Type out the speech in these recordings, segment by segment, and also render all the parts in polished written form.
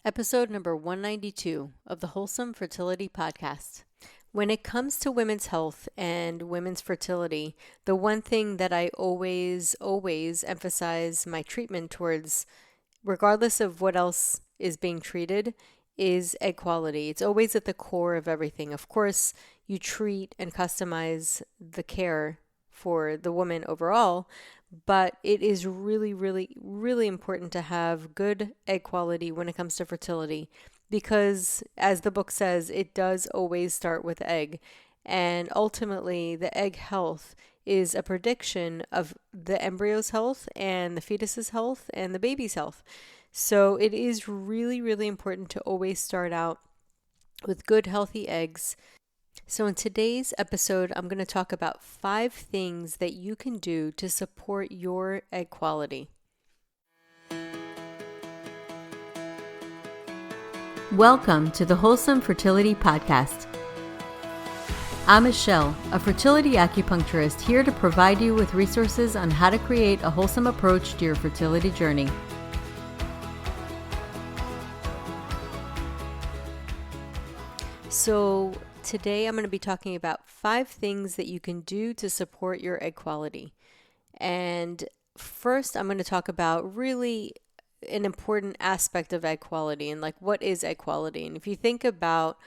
Episode number 192 of the Wholesome Fertility Podcast. When it comes to women's health and women's fertility, the one thing that I always emphasize my treatment towards, regardless of what else is being treated, is egg quality. It's always at the core of everything. Of course, you treat and customize the care for the woman overall, but it is really important to have good egg quality when it comes to fertility because, as the book says, it does always start with egg. And ultimately, the egg health is a prediction of the embryo's health and the fetus's health and the baby's health. So it is really important to always start out with good, healthy eggs. So in today's episode, I'm going to talk about 5 things that you can do to support your egg quality. Welcome to the Wholesome Fertility Podcast. I'm Michelle, a fertility acupuncturist here to provide you with resources on how to create a wholesome approach to your fertility journey. So today I'm going to be talking about 5 things that you can do to support your egg quality. And first I'm going to talk about really an important aspect of egg quality and what is egg quality. And if you think about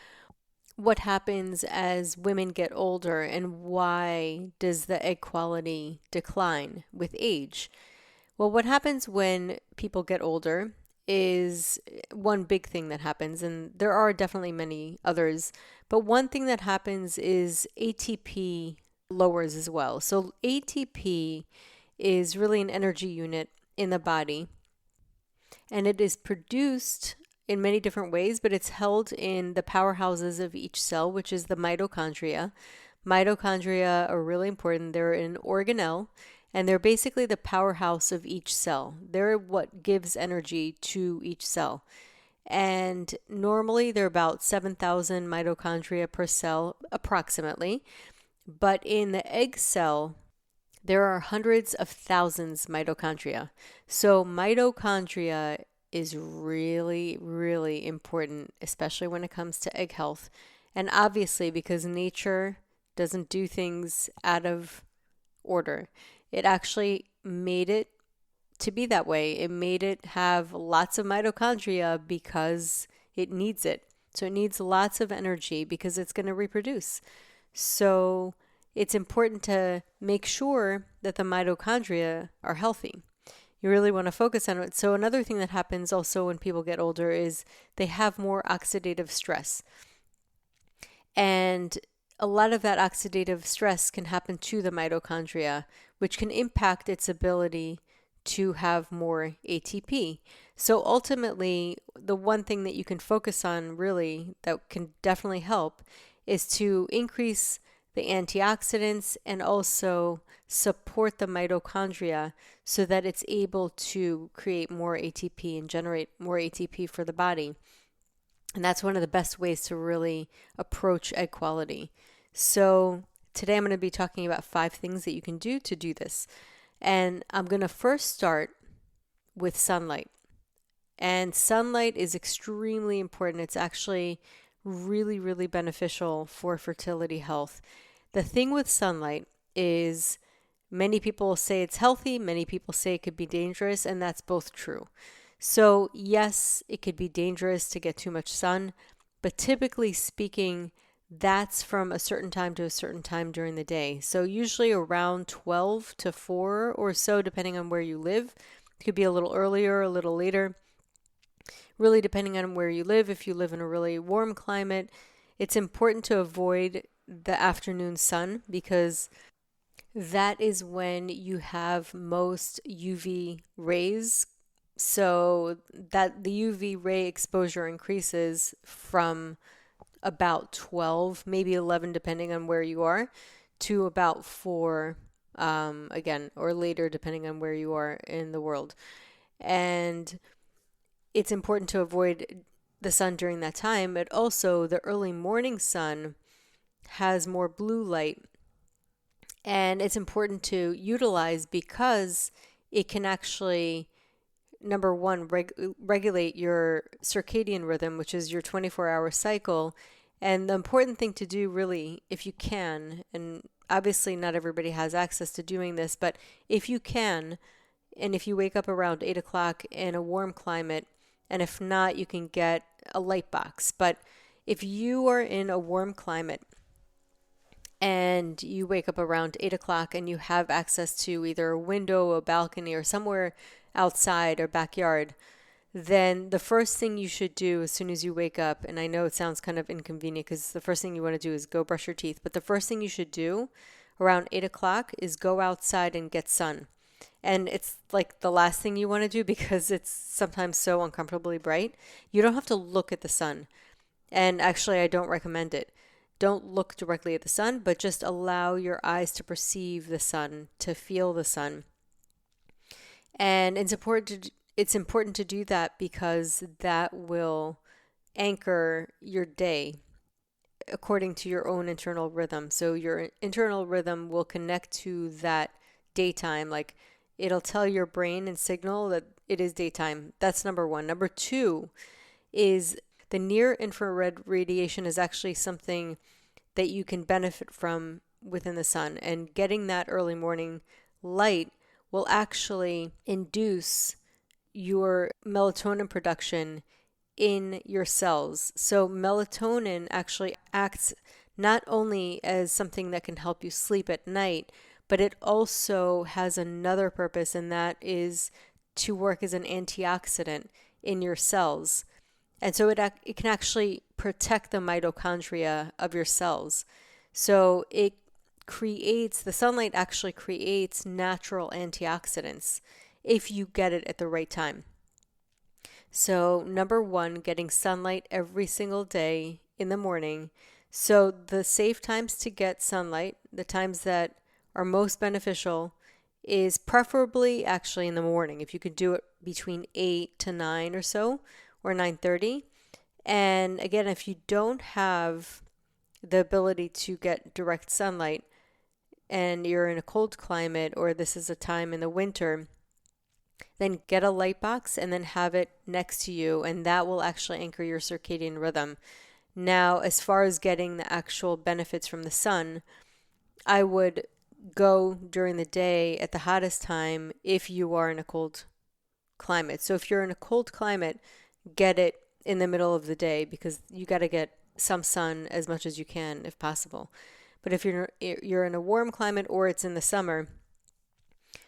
what happens as women get older and why does the egg quality decline with age? Well, what happens when people get older is one big thing that happens, and there are definitely many others, but one thing that happens is ATP lowers as well. So ATP is really an energy unit in the body, and it is produced in many different ways, but it's held in the powerhouses of each cell, which is the mitochondria. Mitochondria are really important. They're an organelle, and they're basically the powerhouse of each cell. They're what gives energy to each cell. And normally they're about 7,000 mitochondria per cell, approximately. But in the egg cell, there are hundreds of thousands mitochondria. So mitochondria is really important, especially when it comes to egg health. And obviously, because nature doesn't do things out of order. It actually made it to be that way. It made it have lots of mitochondria because it needs it. So it needs lots of energy because it's going to reproduce. So it's important to make sure that the mitochondria are healthy. You really want to focus on it. So another thing that happens also when people get older is they have more oxidative stress. And a lot of that oxidative stress can happen to the mitochondria, which can impact its ability to have more ATP. So ultimately, the one thing that you can focus on really that can definitely help is to increase the antioxidants and also support the mitochondria so that it's able to create more ATP and generate more ATP for the body. And that's one of the best ways to really approach egg quality. So today I'm going to be talking about 5 things that you can do to do this. And I'm going to first start with sunlight. And sunlight is extremely important. It's actually really beneficial for fertility health. The thing with sunlight is many people say it's healthy, many people say it could be dangerous, and that's both true. So yes, it could be dangerous to get too much sun, but typically speaking, that's from a certain time to a certain time during the day. So usually around 12 to 4 or so, depending on where you live. It could be a little earlier, a little later. Really depending on where you live. If you live in a really warm climate, it's important to avoid the afternoon sun because that is when you have most UV rays. So that the UV ray exposure increases from about 12, maybe 11, depending on where you are, to about 4, again, or later, depending on where you are in the world. And it's important to avoid the sun during that time, but also the early morning sun has more blue light. And it's important to utilize because it can actually number one, regulate your circadian rhythm, which is your 24-hour cycle. And the important thing to do, really, if you can, and obviously not everybody has access to doing this, but if you can, and if you wake up around 8 o'clock in a warm climate, and if not, you can get a light box. But if you are in a warm climate and you wake up around 8 o'clock and you have access to either a window, a balcony, or somewhere outside or backyard, then the first thing you should do as soon as you wake up, and I know it sounds kind of inconvenient because the first thing you want to do is go brush your teeth, but the first thing you should do around 8 o'clock is go outside and get sun. And it's like the last thing you want to do because it's sometimes so uncomfortably bright. You don't have to look at the sun. And actually, I don't recommend it. Don't look directly at the sun, but just allow your eyes to perceive the sun, to feel the sun. And it's important to do that because that will anchor your day according to your own internal rhythm. So your internal rhythm will connect to that daytime. Like it'll tell your brain and signal that it is daytime. That's number one. Number two is the near infrared radiation is actually something that you can benefit from within the sun. And getting that early morning light will actually induce your melatonin production in your cells. So melatonin actually acts not only as something that can help you sleep at night, but it also has another purpose, and that is to work as an antioxidant in your cells. And so it can actually protect the mitochondria of your cells. So the sunlight actually creates natural antioxidants if you get it at the right time. So number one, getting sunlight every single day in the morning. So the safe times to get sunlight, the times that are most beneficial, is preferably actually in the morning. If you could do it between 8 to 9 or so, or 9:30. And again, if you don't have the ability to get direct sunlight and you're in a cold climate, or this is a time in the winter, then get a light box and then have it next to you, and that will actually anchor your circadian rhythm. Now, as far as getting the actual benefits from the sun, I would go during the day at the hottest time if you are in a cold climate. So if you're in a cold climate, get it in the middle of the day because you got to get some sun as much as you can if possible. But if you're in a warm climate or it's in the summer,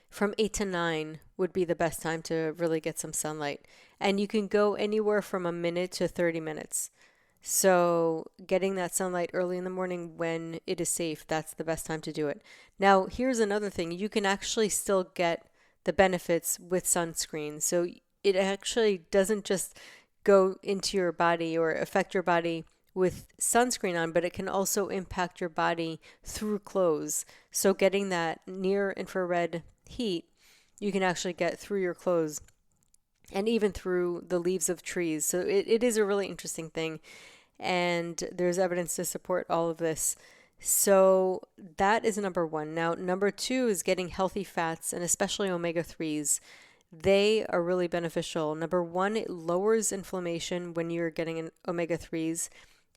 from 8 to 9 would be the best time to really get some sunlight. And you can go anywhere from a minute to 30 minutes. So getting that sunlight early in the morning when it is safe, that's the best time to do it. Now, here's another thing. You can actually still get the benefits with sunscreen. So it actually doesn't just go into your body or affect your body with sunscreen on, but it can also impact your body through clothes. So getting that near infrared heat, you can actually get through your clothes and even through the leaves of trees. So it is a really interesting thing. And there's evidence to support all of this. So that is number one. Now, number two is getting healthy fats, and especially omega-3s. They are really beneficial. Number one, it lowers inflammation when you're getting an omega-3s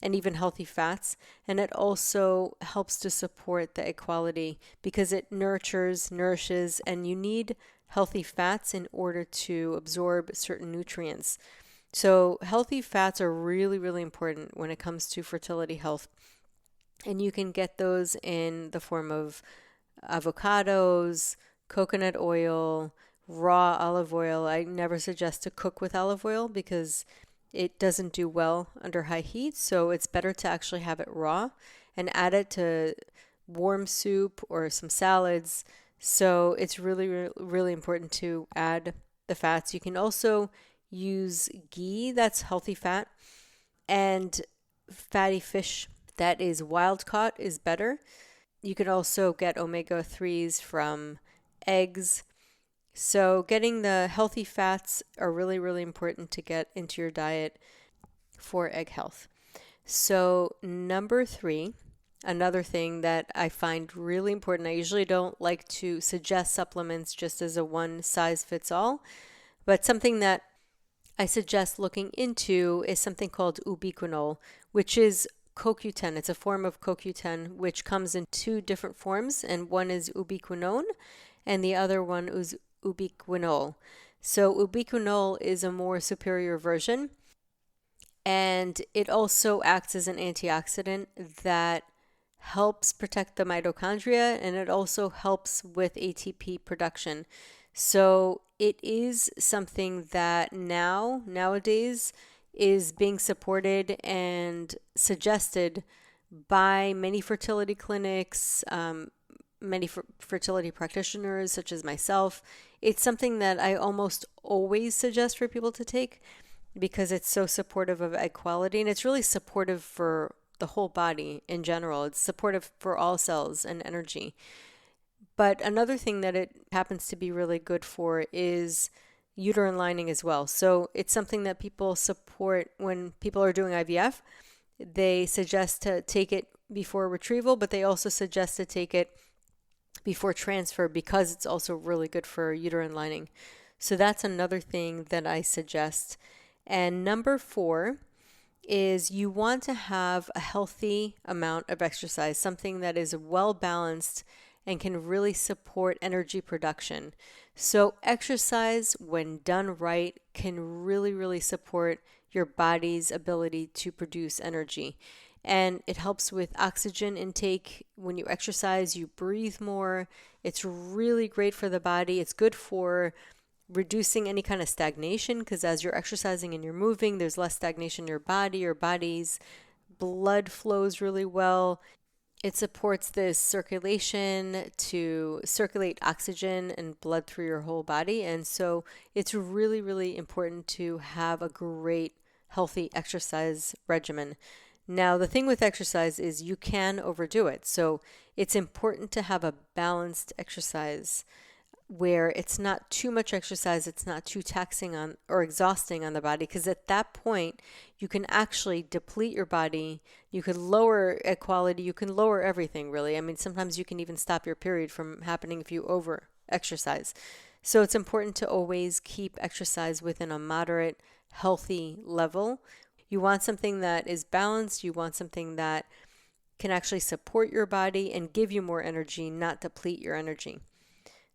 and even healthy fats. And it also helps to support the equality because it nourishes, and you need healthy fats in order to absorb certain nutrients. So healthy fats are really, really important when it comes to fertility health. And you can get those in the form of avocados, coconut oil, raw olive oil. I never suggest to cook with olive oil because it doesn't do well under high heat. So it's better to actually have it raw and add it to warm soup or some salads. So it's really, really important to add the fats. You can also use ghee, that's healthy fat, and fatty fish that is wild caught is better. You can also get omega-3s from eggs. So getting the healthy fats are really, really important to get into your diet for egg health. So number three, another thing that I find really important, I usually don't like to suggest supplements just as a one size fits all, But something that I suggest looking into is something called ubiquinol, which is CoQ10. It's a form of CoQ10 which comes in two different forms, and one is ubiquinone and the other one is ubiquinol. So ubiquinol is a more superior version, and it also acts as an antioxidant that helps protect the mitochondria, and it also helps with ATP production. So it is something that nowadays is being supported and suggested by many fertility clinics, many fertility practitioners such as myself. It's something that I almost always suggest for people to take because it's so supportive of egg quality, and it's really supportive for the whole body in general. It's supportive for all cells and energy. But another thing that it happens to be really good for is uterine lining as well. So it's something that people support when people are doing IVF. They suggest to take it before retrieval, but they also suggest to take it before transfer because it's also really good for uterine lining. So that's another thing that I suggest. And number 4 is you want to have a healthy amount of exercise, something that is well balanced and can really support energy production. So exercise, when done right, can really, really support your body's ability to produce energy. And it helps with oxygen intake. When you exercise, you breathe more. It's really great for the body. It's good for reducing any kind of stagnation, because as you're exercising and you're moving, there's less stagnation in your body. Your body's blood flows really well. It supports this circulation to circulate oxygen and blood through your whole body. And so it's really, really important to have a great, healthy exercise regimen. Now, the thing with exercise is you can overdo it. So it's important to have a balanced exercise where it's not too much exercise, it's not too taxing on or exhausting on the body, because at that point you can actually deplete your body. You could lower egg quality, you can lower everything really. I mean, sometimes you can even stop your period from happening if you over exercise. So it's important to always keep exercise within a moderate, healthy level. You want something that is balanced, you want something that can actually support your body and give you more energy, not deplete your energy.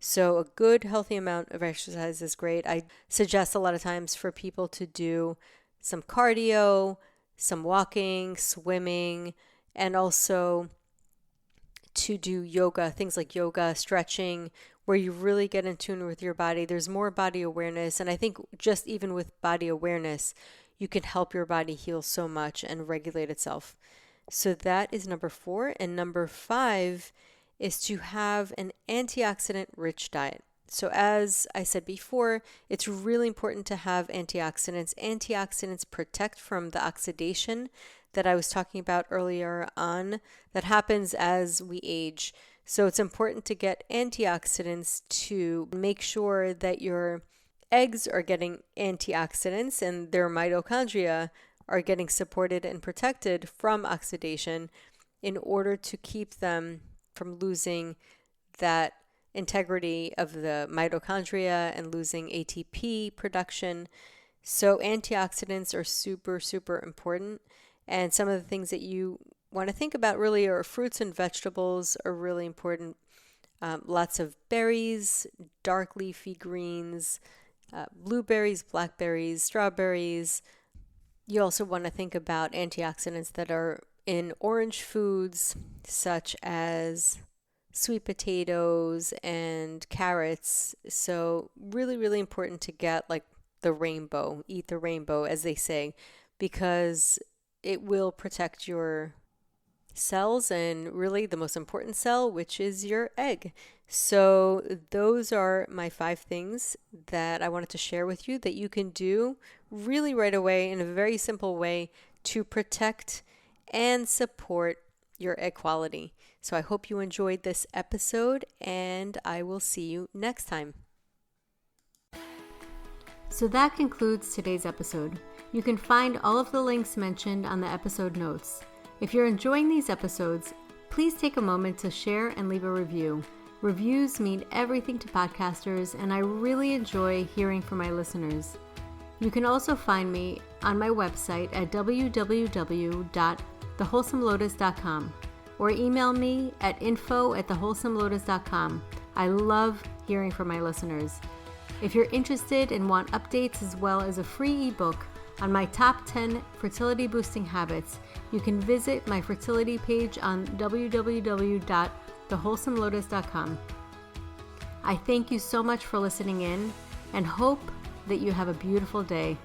So a good, healthy amount of exercise is great. I suggest a lot of times for people to do some cardio, some walking, swimming, and also to do yoga, things like yoga, stretching, where you really get in tune with your body. There's more body awareness. And I think just even with body awareness, you can help your body heal so much and regulate itself. So that is number 4. And number 5 is to have an antioxidant-rich diet. So as I said before, it's really important to have antioxidants. Antioxidants protect from the oxidation that I was talking about earlier on that happens as we age. So it's important to get antioxidants to make sure that your eggs are getting antioxidants and their mitochondria are getting supported and protected from oxidation in order to keep them from losing that integrity of the mitochondria and losing ATP production. So antioxidants are super, super important. And some of the things that you want to think about really are fruits and vegetables are really important. Lots of berries, dark leafy greens, blueberries, blackberries, strawberries. You also want to think about antioxidants that are in orange foods, such as sweet potatoes and carrots. So really, really important to get like the rainbow, eat the rainbow, as they say, because it will protect your cells and really the most important cell, which is your egg. So those are my 5 things that I wanted to share with you that you can do really right away in a very simple way to protect and support your egg quality. So I hope you enjoyed this episode, and I will see you next time. So that concludes today's episode. You can find all of the links mentioned on the episode notes. If you're enjoying these episodes, please take a moment to share and leave a review. Reviews mean everything to podcasters, and I really enjoy hearing from my listeners. You can also find me on my website at www.thewholesomelotus.com or email me at info@thewholesomelotus.com. I love hearing from my listeners. If you're interested and want updates as well as a free ebook on my top 10 fertility boosting habits, you can visit my fertility page on www.thewholesomelotus.com. I thank you so much for listening in and hope that you have a beautiful day.